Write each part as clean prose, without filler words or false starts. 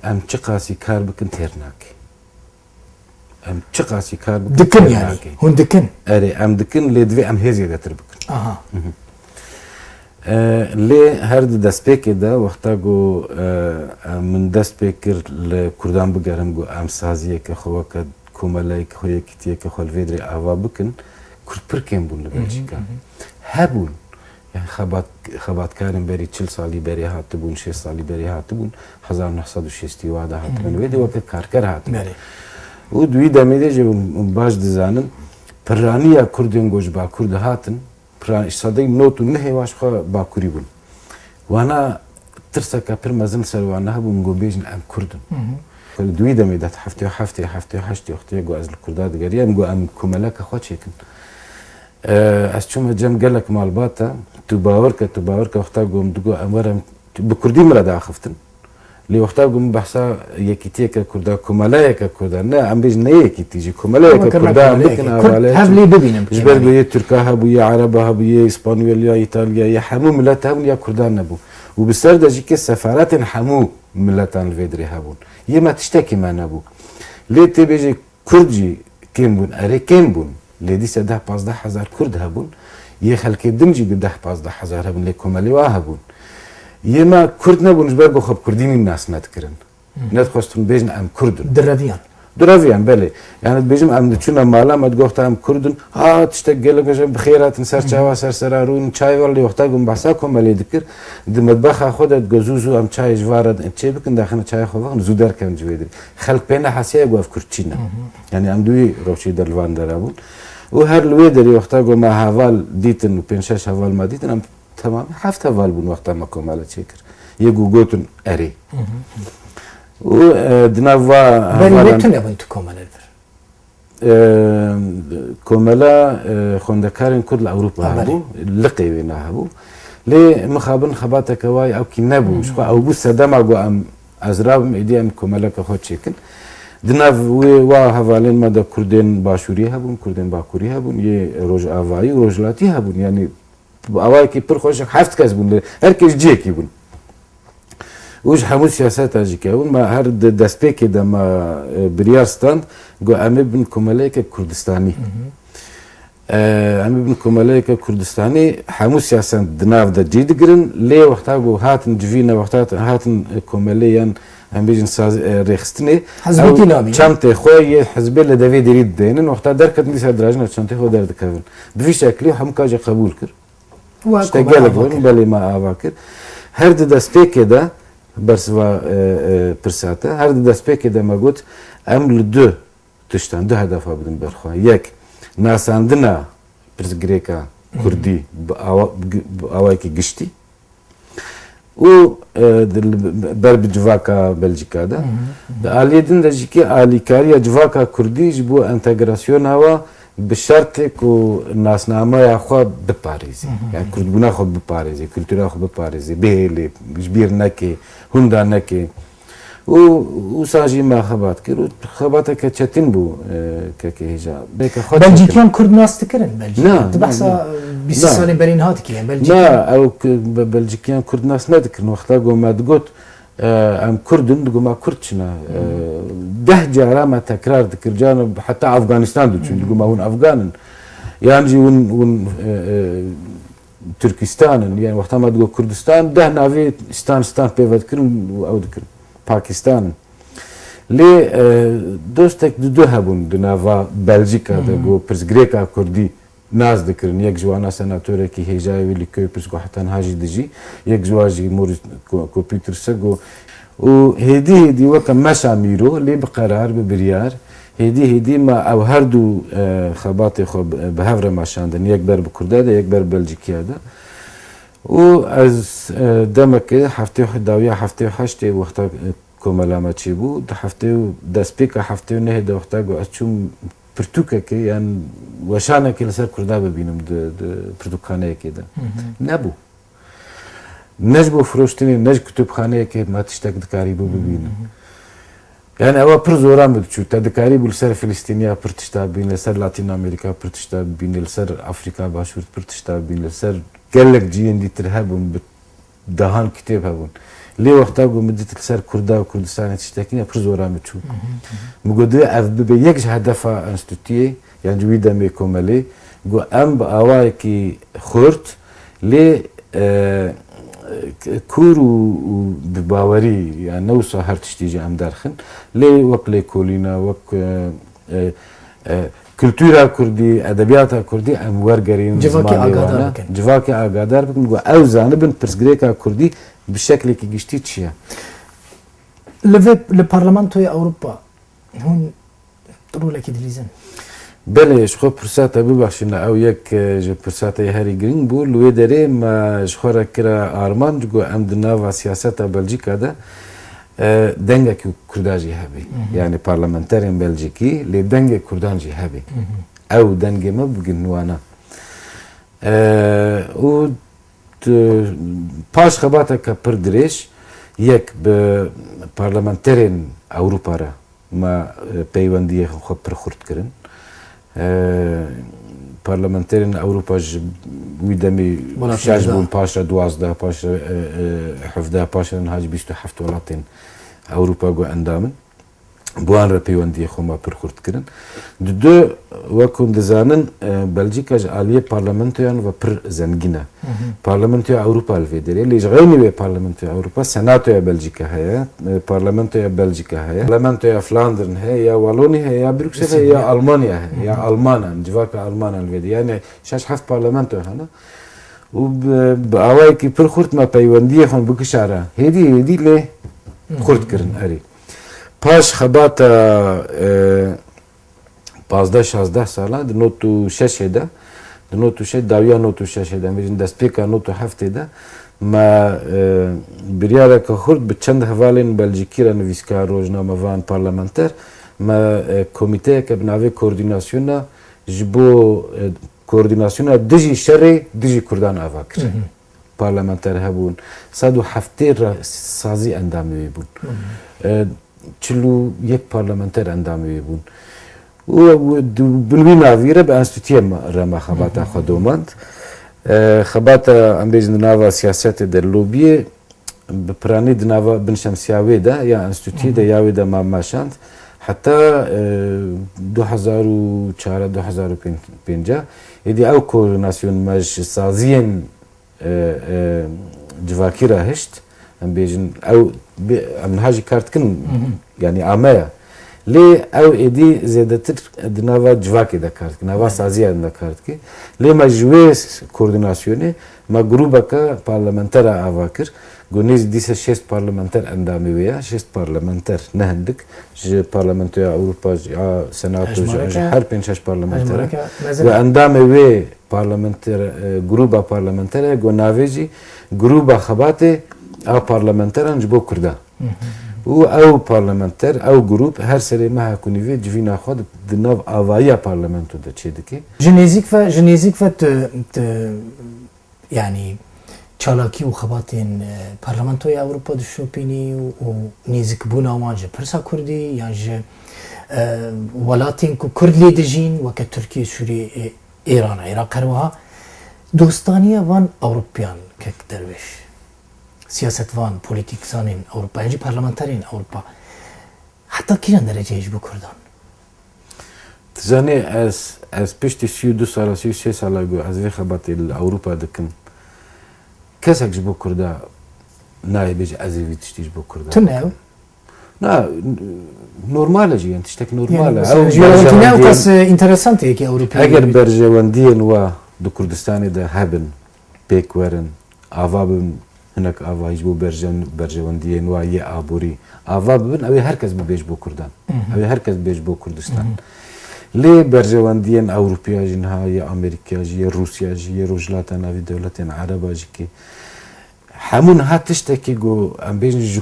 ام چه قاسی کار بکن ترناکی ام چه قاسی کار بکن دکن يعني هون دکن اري ام دکن لدوی ام هزی دتر بکن اها لی هر دست پیک ده وقتا گو من دست پیکر لکردان بگرم گو ام سازیه که خوا که کوملای که خوی کتیه که خال ویدری آوا بکن کرد پر کم بون لبلژیکا هبون يعني خبات كارن بري 40 سالي بري هاتبون 6 سالي بري هاتبون 1960 وادا هاتبون ويدي وك كاركر هاتبون ودوي دميدي جو باش دزانن پرانيا كردين گوش با كرد هاتن پران صدي نوتو نه واش خو با كوري بون وانا ترسكا پر مزن سر وانا هبون گو بيجن ام كردن دوي دميدي حفتي حشتي اختي گو از الكرداد گريم گو ام كملك خو چيكن از چون جم گلک مالباتا تو باور که وقتا گم دگو امرم بکردی مرا داخفتن لی وقتا گم بحثا یکیتی که کردا کمالای که کردا نه ام بیج نه یکیتی جی کمالای که کردا بکن اواله هبلی ببینم جبر به ترکا هبو یا عرب هبو یا اسپانیول یا ایتالیا یا همو ملت هم یا کردان نبو و بسر دجی که سفارت همو ملتان الفدری هبون یه ما تشتکی ما نبو لی تی بیجی کردجی کم بون اره کم بون لیدی 10-15 هزار کرد هبون یه خلک دنجی به 10-15 هزار هبون لی کمالی واه هبون یه ما کرد نبون جبر گو خب کردینی ناس ندکرن ندخواستون بیجن ام کردن دراویان بله یعنی بیجم ام چون مالا مد گفته ام کردن ها تشتک گله بجم بخیراتن سر چاوا سر سرارون چای ولی وقتا گم بحثا کمالی دکر د مطبخ خودت گزوزو ام چای جوارد چه بکن داخل چای خو وقت زودر کم جویدری خلق بین حسیه گفت کردچینه یعنی ام دوی روشی در لوان درابون و هر لوی داری وقتا گو ما حوال دیتن و 5-6 حوال ما دیتن ام تمام 7 حوال بون وقتا ما کمالا چکر یه گوگوتن اری و دنوا بری نتونه بون تو کمالا كوملا خوندكارن كل أوروبا هبو لقي وينا هبو لي مخابن خباتك واي أو كنابو شو أو بس دم أو أم أزراب ميدي أم كوملا كخوت شكل دناف وا هفالين ماذا كردين باشوري هبون كردين باكوري هبون يه روج أواي روجلاتي هبون يعني أواي كي برخوشك حفت كسبون هركش جيكي بون وش حمود سياسات أجيكاون ما هرد دسبيكي دا ما بريارستان جو أمي بن كوماليكا كردستاني أمي بن كوماليكا كردستاني حمود سياسات دناف دا جيدقرن ليه وقتا جو هاتن جفينا وقتا هاتن كوماليان هم بيجن ساز ريخستني حزبتي لابي شامتي خوي حزبي اللي دافي دريد دينن وقتا دركت نيسا دراجنا شامتي خو دارد كافن بفي شكلي هم كاجي قبول كر اشتغالك بالي ما أفاكر هرد دسبيكي دا برسوا برساته هر دست پیک ده مگوت امل دو تشتن دو هدف بدن برخواه یک ناساندنا پرس گریکا کردی آوای که گشتی و بر بجواکا بلژیکا ده آلیدن ده جیکی آلیکاری جواکا کردی جبو انتگراسیون هوا بشرط کو ناسنامه یا خو بپاریزی یعنی کردبونا خو بپاریزی کلتورا خو بپاریزی بهلی جبیر نکی هندا نکی و ساجی ما خبات کرد خبات که چتین بو که هجا بلژیکیان کرد ناس تکرن بلژیک تبحث 20 سال برین هات کیه بلژیک نه او بلژیکیان کرد ناس ندکرن وقتا گومد گوت ام كردن دقما كردشنا 10 جارة ما تكرار ذكر جانب حتى أفغانستان دوتشون دقما هون أفغان يعني ون تركستان يعني وقتها ما تقول كردستان ده نافي ستان بيفكرون أو ذكر باكستان لي دوستك دو هبون دنافا بلجيكا دقو برس غريكا كردي ناس ذكرن يك جوانا سناتوري كي هيجاي واللي كوبرس كو حتى هاجي دجي يك جواجي مور كمبيوتر سجو وهدي وكم مشى ميرو اللي بقرار ببريار هدي ما او هردو خباطي خو بهفره ماشاندن يك بر بكرداده يك بر بلجيكيا ده و از دمك هفته داويه هفته حشته وقت كملا ما تشيبو ده هفته دسبيكا هفته نه ده وقت اچوم پرتوکه که یعنی وشانه که لسر کرده ببینم د پرتوکخانه که ده نبو نج بو فروشتنی نج کتابخانه که ما تشتک دکاری بو ببینم یعنی اوا پر زوران بود چو تا دکاری بو لسر فلسطینیا پرتشتا بین لسر لاتین امریکا پرتشتا بین لسر افریقا باشورت پرتشتا بین لسر گلک جیان دی تر هبون دهان کتاب هبون لي وقتا قو مدت السر كردا وكردستان تشتكينا برزورا متشو مقدر أفب بيجش هدفها انستوتيه يعني جويدا ميكومالي قو أم بأواي كي خورت لي كورو بباوري يعني نوصا هرتشتيجي أم دارخن لي وق لي كولينا وق كلتورا كردي ادبيات كردي ام ورغرين جواكي اغادار بكم او زانبن برسغريكا كردي بالشكل كي جشتي تشيا البرلمانتو اوروبا هون طرو لك دليزن بله شخو فرصات ببخشنا او يك جو فرصات هاري جرين بول ويدري ما شخورا كرا ارمان جو ام دنا سياسه بلجيكا ده دنگه کرداجی هبی یعنی پارلمانترین بلژیکی لی دنگه کردانجی هبی او دنگه ما بگن نوانا و پاش خباتا که پر درش یک به پارلمانترین اوروپا را ما پیوندیه خود پر خورد کرن پارلمانترین اوروپا ویدمی شش بون پاش را 12 پاش را 17 پاش را نهاج 27 ولاتین اوروپا گو اندامن بوان را پیوندی خوما پر خورد کرن دو وکم دزانن بلژیکا جالیه پارلمانتویان و پر زنگینه پارلمانتوی اوروپا الفیدری لیج غینی به پارلمانتوی اوروپا سناتوی بلژیکا هیا پارلمانتوی بلژیکا هیا پارلمانتوی فلاندرن هیا یا والونی هیا یا بروکسل هیا یا المانیا هیا یا آلمان جواک آلمان الفیدری یعنی شش هفت پارلمانتوی هنا و باوای کی پر خورد ما پیوندی خون بکشاره هدی لی خورد کرن اری پاش خباتا 15-16 ساله دنوتو 6 ده دنوتو 6 داویا نوتو 6 ده میرین دست پیکا نوتو 7 ده ما بریاره که خورد به چند حوالین بلژیکی را نویسکار روزنامه وان پارلمانتر ما کمیته که بناوی کوردیناسیونا جبو کوردیناسیونا دجی شری دجی کردان آوا کرد پارلمانتر هبون 107 را سازی اندامی بون چلو یک پارلمانتر اندامی بون و بنوی ناویره به انستیتیه رما خباتا خودومند خباتا امبیز ناوا سیاست در لوبیه بپرانی ناوا بنشمسیاوی ده یا انستیتیه ده یاوی ده ماماشاند حتی 2004-2005 ایدی او کوردیناسیون مج سازین جواکی را هشت ام بیجن او ام نهاجی کارت کن یعنی آمایا لی او ایدی زیادتر دنوا جواکی دا کارت کن نوا سازی دا کارت کی لی ما جوی کوردیناسیونی ما گروبا که پارلمانتر آوا کر گونیز دیسه 6 پارلمانتر اندامی ویا 6 پارلمانتر نهندک ج پارلمانتر اوروپا سناتو ج هر 5-6 پارلمانتر و اندامی وی پارلمانتر گروبا پارلمانتر گو ناویجی گروبا خباته او پارلمانتران جبو کرده و او پارلمانتر او گروپ هر سری ما کنیوی جوینا خود دناو آوایا پارلمانتو ده چه دکی جنیزیک و يعني چالاکی و خباتین پارلمانتوی اوروپا دشوپینی و نیزک بونا وانجه پرسا کردی یعنی جه ولاتین که کرد لی دجین و که ترکیه سوریه ایران عراق هروها دوستانیه وان اوروپیان که درویش سیاست وان پولیتیک زانین اوروپا یعنی پارلمانترین اوروپا حتی کیران درجه ایش بکردان تزانی از پشتی 32 ساله 33 ساله گو از وی خبات اوروپا دکن کسک جبو کرده نه بیش ازیوی تشتیج بو کرده تو نه نه نورماله جی انت تشتک نورماله تو نه کس اینترسانته که اوروپا اگر برجواندین و دو کردستانی ده هبن پیک ورن آوابن هناك آوا هیچ بو برجواندین و یه آبوری آوابن اوی هر کس بیش بو کردن اوی هر کس بیش بو کردستان لی برجواندین اوروپیا جنها یا امریکا یا روسیا یا روجلاتن اوی دولتین عربا جی که همون هاتشتکی گو ام بیشن جو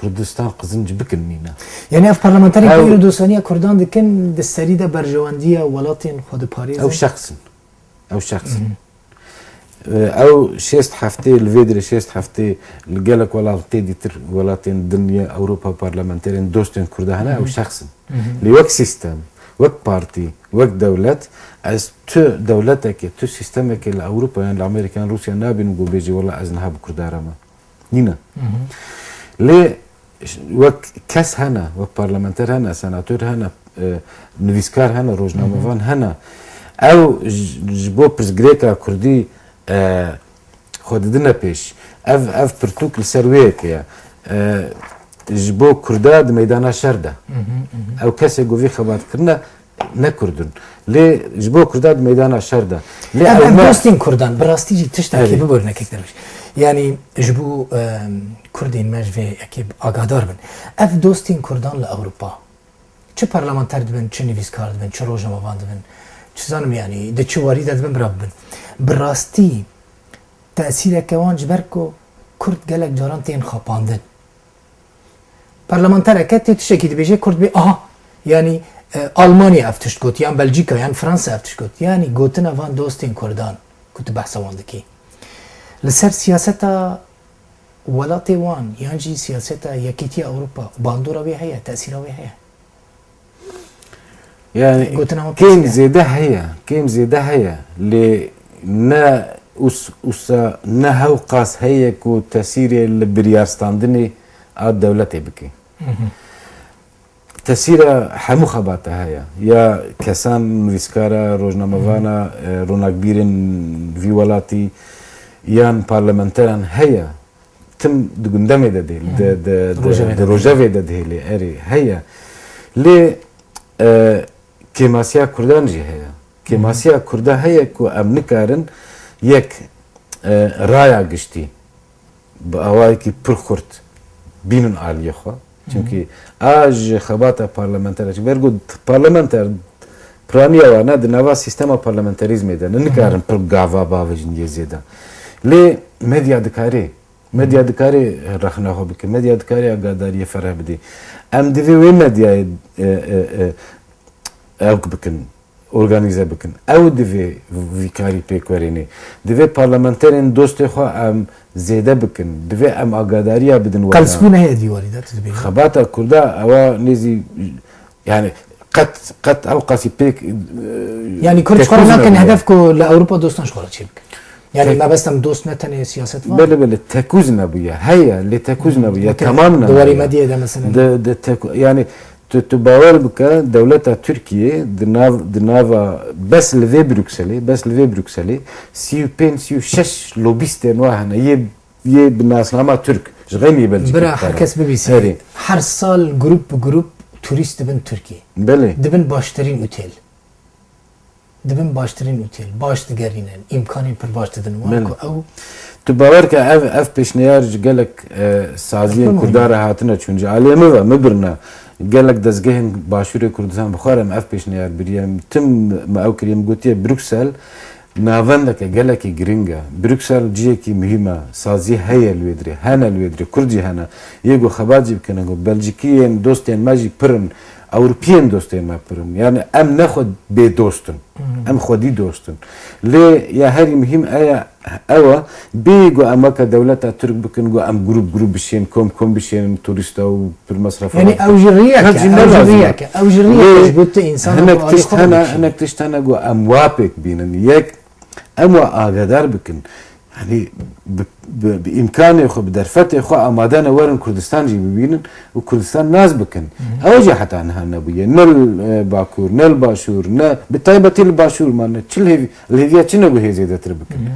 کردستان قزنج بکن مینا یعنی اف پارلمانتری که دوستانی کردان دکن دستری ده برجواندی ولاتین خود پاریس او شخصن او شست هفته الفيدري شست هفته لقالك ولاتين ديتر ولاتين دنيا اوروبا بارلمانترين دوستين كردهنا او شخصا لوك سيستم وك بارتي وك دولت از تو دولتك تو سيستمك الاوروبا يعني الامريكان روسيا نابين نقول بيجي والله ازنها بكردارما نينا لێ وەک کەس هەنا وەک پارلەمەنتەر هەنا سەناتۆر هەنا نویسکار هەنا ڕۆژنامەوان هەنا ئەو ji بۆ پرسگرێکا کوردی خۆ ددنە پێش ئەv pirtûk li ser wê yekiye ji bo Kurda di meydana şer de ew kesê govî xebatkirine nekurdin lê ji bo Kurda di meydana şer de lê ev dostên Kurdan bi rastî jî tiştekî biborînekek derviş yanî ji bo Kurdên me ji vê yekê agadar bin ev dostên Kurdan li Ewropa çi parlamenter dibin çi nivîskar dibin çi rojnamevan dibin çi zanim yanî di çi warî de dibin bira bibin bi rastî tesîreke wan ji ber ku Kurd gelek caran tên xapandin parlamentereke tê tiştekî dibêje Kurd bê aha yanî Almanya ev tişt got yan Belçîka yan Fransa ev tişt got yanî gotina van dostên Kurdan ku tu behsa wan dikî li ser siyaseta welatê wan yan jî siyaseta Yekîtiya Ewropa bandora wê heye tesîra wê heye yani kêm zêde heye kêm zêde heye lê ne wisa ne hew qas heye ku tesîrê li biryarstandinê a dewletê bike tesîra hemû xebata heye ya kesan nivîskara rojnamevana ronakbîrên vî welatî yan parlamenteran heye tim di gundemê de dê di rojevê de dihêlê erê heye lê kêmasiya Kurdan jî heye kêmasiya Kurda heye ku em nikarin yek raya giştî bi awayekî pir xurt bînin aliyê xwe çünkü a ji xebata parlamenter vergo parlamenter piraniya wan di nava sîstema parlamenterîzmê de nikarin pir gava bavêjin yê zêde lê medya dikarê rexna xwe bike medya dikarê agadariyê fereh bidê em divê wê medyayê ew bikin organize bikin ew divê vî karî pêkwerînê divê parlamenterên dostê xwe em zêde bikin divê em agadariya bidin qelsbûn heye dîwarî de tu dibînî xebata Kurda ewa nêzî yani qet ew qasî pêk yani Kurd xwe nakin hedef ku li Ewropa dostan ji xwe re çê bikin yani mebestem dost ne tenê siyaset var belê tekûz nebûye heye lê tekûz nebûye temam di warî medyayê de mesela yani tu bawer bike dewleta Tirkiye di nava bes li vê Brükselê 35-36 lobîstên wa hene yê bi nasnama Türk ji xêmî Belçîka bira herkes bibîse her sal grup bi grup turîst dibin Tirkiye belê dibin başterîn otel baş digerînin imkanên pir baş didin wan ku ew tu bawer ke ev pêşniyar ji gelek saziyên Kurda re hatine çûn ji aliyê min ve mibirne gelek dezgehên başûrê Kurdistan bixwarim ev pêşniyar biriye tim me ew kiriye min gotiye Brüksel navendeke gelekî giring e Brüksel ciyekî mühim e sazî heye li wê dirê hene li wê dirê Kurd jî hene yê got xebat jî bikine got Belçîkiyên dostên me jî pirin Ewropîyên dostên me pirin yani em ne xwe bêdostin em xwedî dostin lê ya herî mühim ew e bê got em weke dewleta Türk bikin got em grup bişên kom bişênin turîsta û pir mesref yani ew ji riyeke ji bo tu însan hinek tişt hene got em wa pêk bînin yek em wa agadar bikin yani bi imkanê xwe bi derfetê xwe amade ne werin Kurdistan jî bibînin û Kurdistan naz bikin ew jî heta niha nebûye ne Bakur ne Başûr ne bi taybetî li Başûr mane çi li hêviya çi nebû hê zêdetir bikin